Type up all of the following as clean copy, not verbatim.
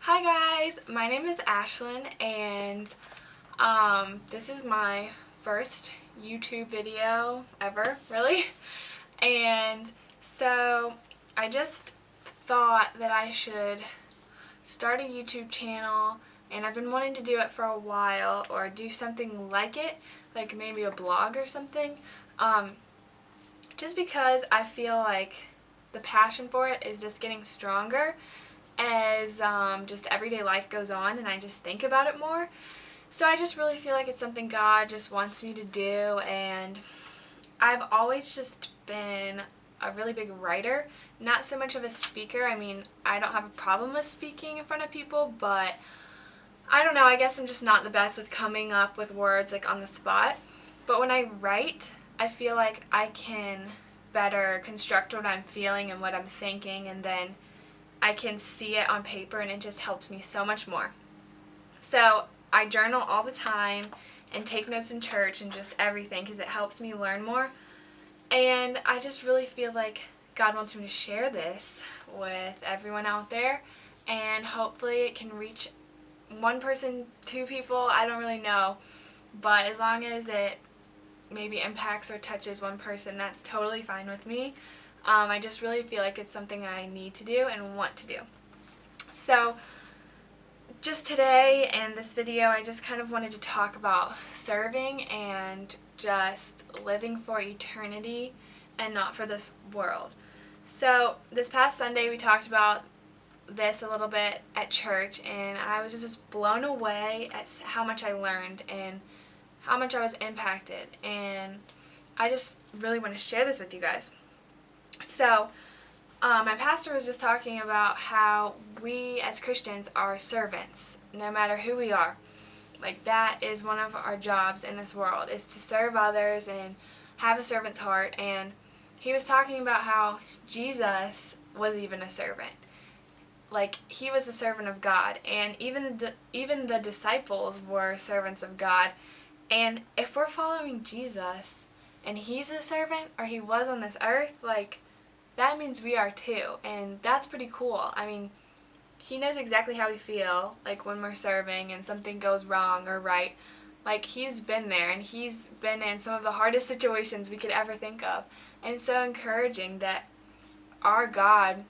Hi guys, my name is Ashlyn and this is my first YouTube video ever, really. And so I just thought that I should start a YouTube channel, and I've been wanting to do it for a while, or do something like it, like maybe a blog or something, just because I feel like the passion for it is just getting stronger as just everyday life goes on and I just think about it more. So I just really feel like it's something God just wants me to do, and I've always just been a really big writer, not so much of a speaker. I mean, I don't have a problem with speaking in front of people, but I don't know, I guess I'm just not the best with coming up with words like on the spot. But when I write, I feel like I can better construct what I'm feeling and what I'm thinking, and then I can see it on paper, and it just helps me so much more. So I journal all the time and take notes in church and just everything because it helps me learn more. And I just really feel like God wants me to share this with everyone out there, and hopefully it can reach one person, two people, I don't really know. But as long as it maybe impacts or touches one person, that's totally fine with me. I just really feel like it's something I need to do and want to do. So just today and this video, I just kind of wanted to talk about serving and just living for eternity and not for this world. So this past Sunday we talked about this a little bit at church, and I was just blown away at how much I learned and how much I was impacted, and I just really want to share this with you guys. So, my pastor was just talking about how we as Christians are servants, no matter who we are. Like, that is one of our jobs in this world, is to serve others and have a servant's heart. And he was talking about how Jesus was even a servant. Like, he was a servant of God, and even the disciples were servants of God. And if we're following Jesus and he's a servant, or he was on this earth, like, that means we are too, and that's pretty cool. I mean, he knows exactly how we feel, like when we're serving and something goes wrong or right. Like, he's been there, and he's been in some of the hardest situations we could ever think of. And it's so encouraging that our God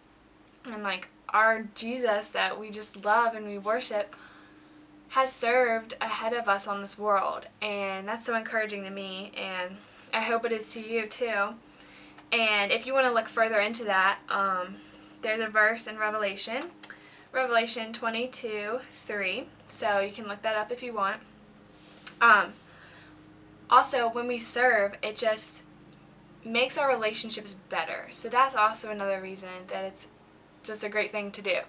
and like our Jesus that we just love and we worship has served ahead of us on this world. And that's so encouraging to me, and I hope it is to you too. And if you want to look further into that, there's a verse in Revelation 22:3. So you can look that up if you want. Also, when we serve, it just makes our relationships better. So that's also another reason that it's just a great thing to do.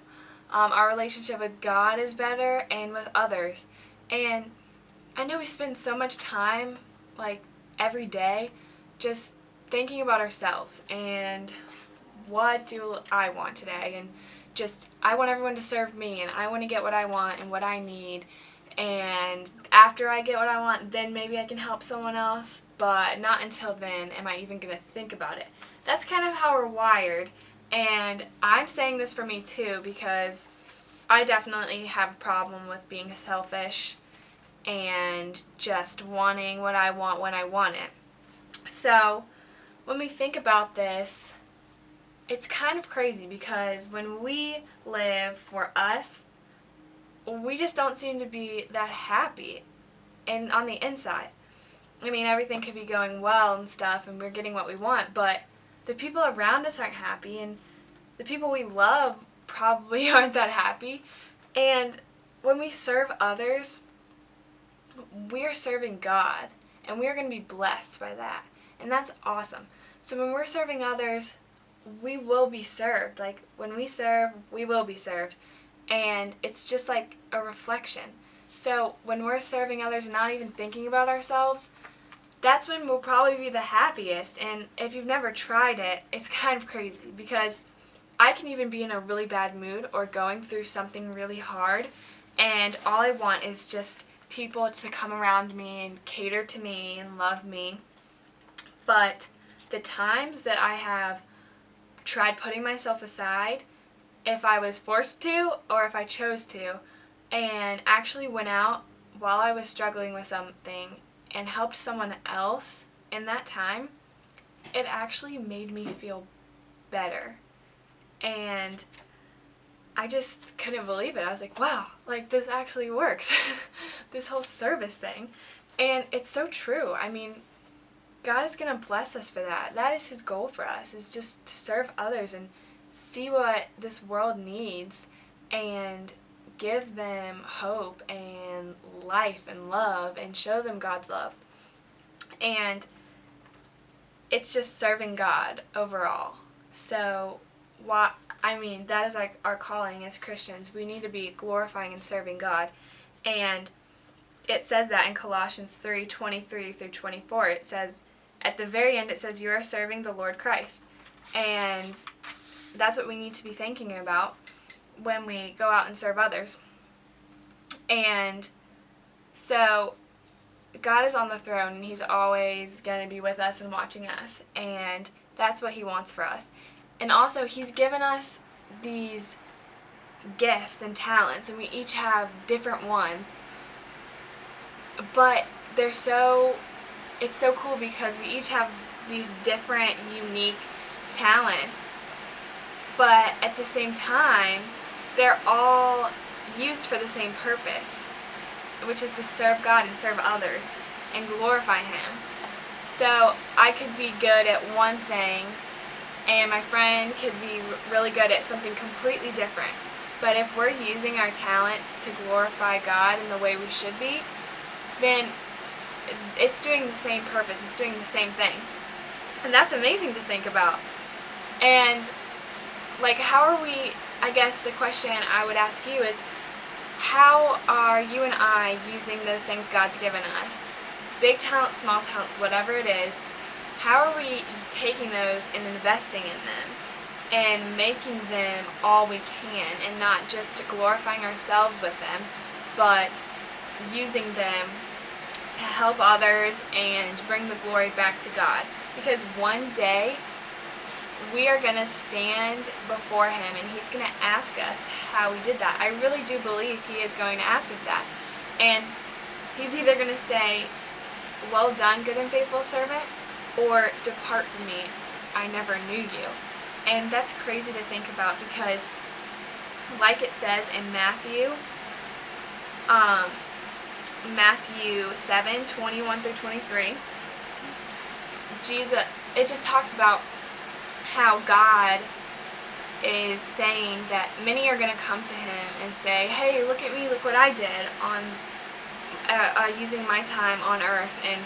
Our relationship with God is better, and with others. And I know we spend so much time, like every day, just thinking about ourselves and what do I want today, and just I want everyone to serve me, and I want to get what I want and what I need, and after I get what I want, then maybe I can help someone else, but not until then am I even going to think about it. That's kind of how we're wired, and I'm saying this for me too, because I definitely have a problem with being selfish and just wanting what I want when I want it. So when we think about this, it's kind of crazy, because when we live for us, we just don't seem to be that happy and on the inside. I mean, everything could be going well and stuff, and we're getting what we want, but the people around us aren't happy, and the people we love probably aren't that happy. And when we serve others, we are serving God, and we are going to be blessed by that. And that's awesome. So when we're serving others, we will be served. Like, when we serve, we will be served. And it's just like a reflection. So when we're serving others and not even thinking about ourselves, that's when we'll probably be the happiest. And if you've never tried it, it's kind of crazy, because I can even be in a really bad mood or going through something really hard, and all I want is just people to come around me and cater to me and love me. But the times that I have tried putting myself aside if I was forced to or if I chose to, and actually went out while I was struggling with something and helped someone else in that time, it actually made me feel better. And I just couldn't believe it. I was like, wow, like this actually works. This whole service thing. And it's so true. I mean, God is going to bless us for that. That is his goal for us, is just to serve others and see what this world needs and give them hope and life and love and show them God's love. And it's just serving God overall. So, that is like our calling as Christians. We need to be glorifying and serving God. And it says that in Colossians 3:23 through 24. It says, at the very end, it says, you are serving the Lord Christ. And that's what we need to be thinking about when we go out and serve others. And so God is on the throne, and he's always going to be with us and watching us. And that's what he wants for us. And also, he's given us these gifts and talents, and we each have different ones. But it's so cool because we each have these different, unique talents. But at the same time, they're all used for the same purpose, which is to serve God and serve others and glorify him. So I could be good at one thing, and my friend could be really good at something completely different. But if we're using our talents to glorify God in the way we should be, then it's doing the same purpose. It's doing the same thing. And that's amazing to think about. And like, how are we, I guess the question I would ask you is, how are you and I using those things God's given us? Big talents, small talents, whatever it is, how are we taking those and investing in them and making them all we can, and not just glorifying ourselves with them, but using them to help others and bring the glory back to God? Because one day we are going to stand before him, and he's going to ask us how we did that. I really do believe he is going to ask us that. And he's either going to say, well done, good and faithful servant, or depart from me, I never knew you. And that's crazy to think about, because like it says in Matthew 7:21 through 23, it just talks about how God is saying that many are going to come to him and say, hey, look at me, look what I did on using my time on earth and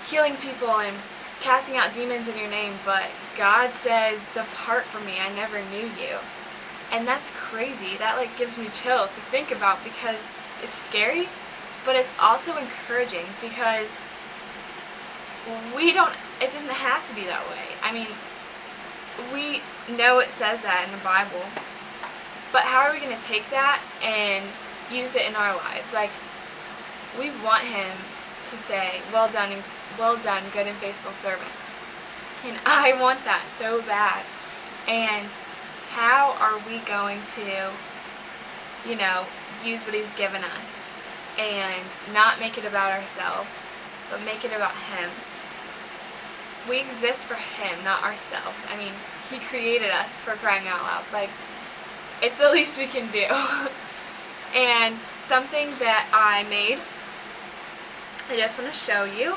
healing people and casting out demons in your name. But God says, depart from me, I never knew you. And that's crazy. That like gives me chills to think about, because it's scary, but it's also encouraging, because it doesn't have to be that way. I mean, we know it says that in the Bible, but how are we going to take that and use it in our lives? Like, we want him to say, well done, good and faithful servant. And I want that so bad. And how are we going to, use what he's given us and not make it about ourselves, but make it about him? We exist for him, not ourselves. I mean, he created us, for crying out loud. Like, it's the least we can do. And something that I made, I just want to show you.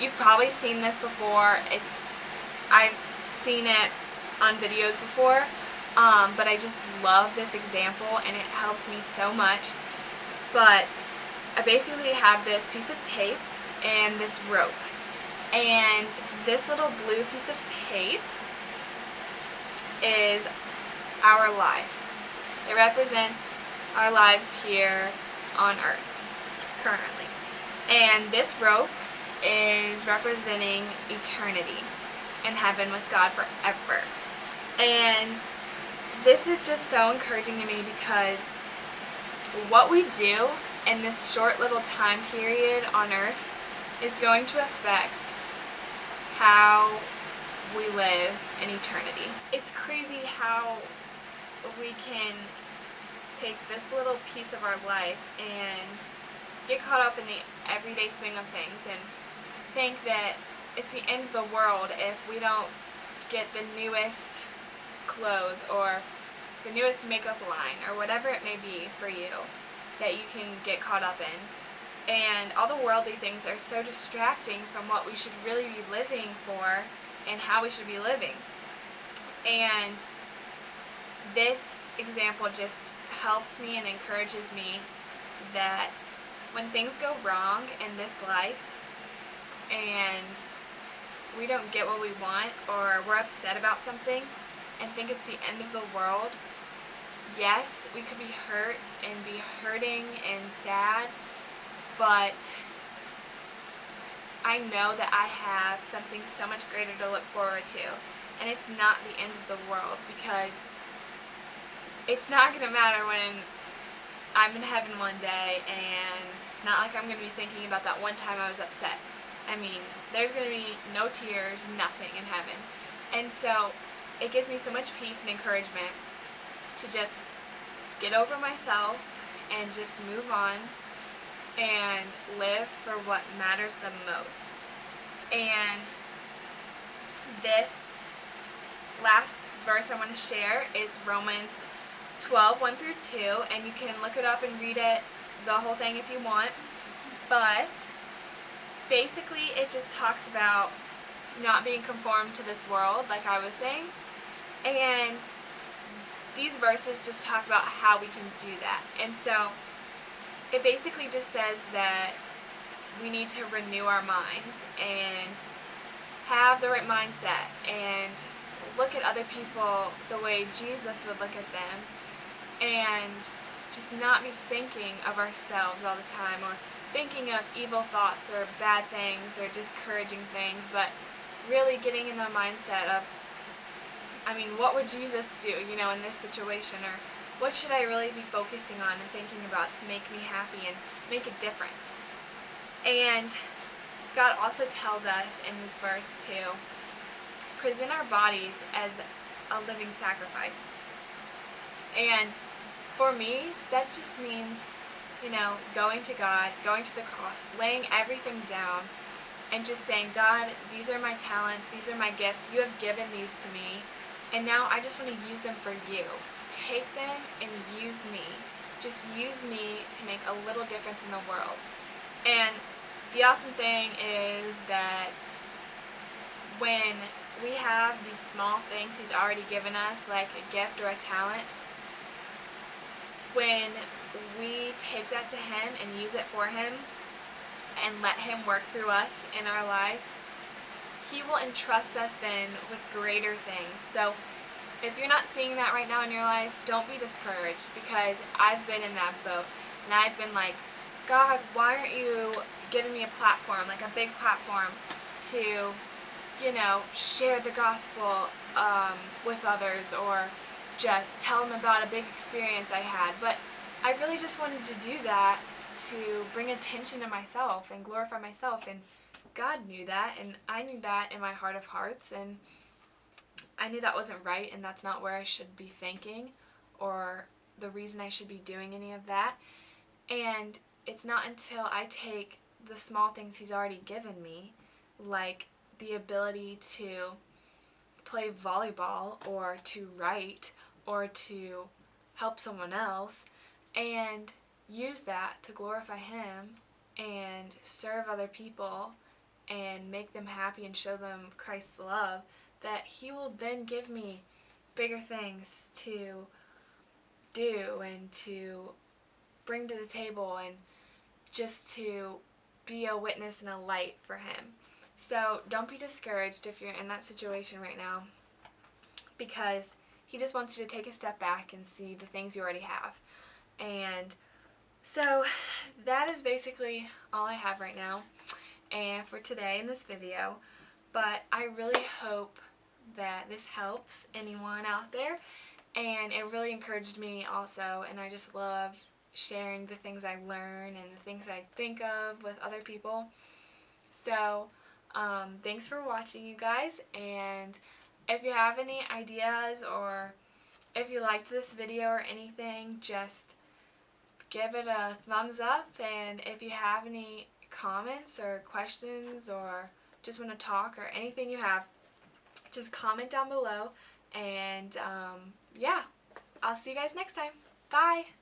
You've probably seen this before. I've seen it on videos before, but I just love this example, and it helps me so much. But I basically have this piece of tape and this rope. And this little blue piece of tape is our life. It represents our lives here on earth currently. And this rope is representing eternity in heaven with God forever. And this is just so encouraging to me, because what we do in this short little time period on earth is going to affect how we live in eternity. It's crazy how we can take this little piece of our life and get caught up in the everyday swing of things and think that it's the end of the world if we don't get the newest clothes or the newest makeup line or whatever it may be for you that you can get caught up in. And all the worldly things are so distracting from what we should really be living for and how we should be living. And this example just helps me and encourages me that when things go wrong in this life and we don't get what we want or we're upset about something and think it's the end of the world, yes, we could be hurt and be hurting and sad, but I know that I have something so much greater to look forward to, and it's not the end of the world, because it's not going to matter when I'm in heaven one day and it's not like I'm going to be thinking about that one time I was upset. I mean, there's going to be no tears, nothing in heaven. And so it gives me so much peace and encouragement to just get over myself and just move on and live for what matters the most. And this last verse I want to share is Romans 12:1-2, and you can look it up and read it, the whole thing, if you want. But basically it just talks about not being conformed to this world, like I was saying, and these verses just talk about how we can do that. And so it basically just says that we need to renew our minds and have the right mindset and look at other people the way Jesus would look at them, and just not be thinking of ourselves all the time or thinking of evil thoughts or bad things or discouraging things, but really getting in the mindset of, I mean, what would Jesus do, in this situation, or what should I really be focusing on and thinking about to make me happy and make a difference. And God also tells us in this verse to present our bodies as a living sacrifice. And for me, that just means, going to God, going to the cross, laying everything down, and just saying, God, these are my talents, these are my gifts, you have given these to me, and now I just want to use them for you. Take them and use me. Just use me to make a little difference in the world. And the awesome thing is that when we have these small things He's already given us, like a gift or a talent, when we take that to Him and use it for Him and let Him work through us in our life, He will entrust us then with greater things. So if you're not seeing that right now in your life, don't be discouraged, because I've been in that boat, and I've been like, God, why aren't you giving me a platform, like a big platform, to, share the gospel with others, or just tell them about a big experience I had. But I really just wanted to do that to bring attention to myself and glorify myself, and God knew that, and I knew that in my heart of hearts, and I knew that wasn't right, and that's not where I should be thinking or the reason I should be doing any of that. And it's not until I take the small things He's already given me, like the ability to play volleyball or to write or to help someone else, and use that to glorify Him and serve other people and make them happy and show them Christ's love, that He will then give me bigger things to do and to bring to the table, and just to be a witness and a light for Him. So don't be discouraged if you're in that situation right now, because He just wants you to take a step back and see the things you already have. And so that is basically all I have right now and for today in this video. But I really hope that this helps anyone out there, and it really encouraged me also, and I just love sharing the things I learn and the things I think of with other people. So thanks for watching, you guys, and if you have any ideas or if you liked this video or anything, just give it a thumbs up, and if you have any comments or questions or just want to talk or anything you have, just comment down below, and yeah, I'll see you guys next time. Bye!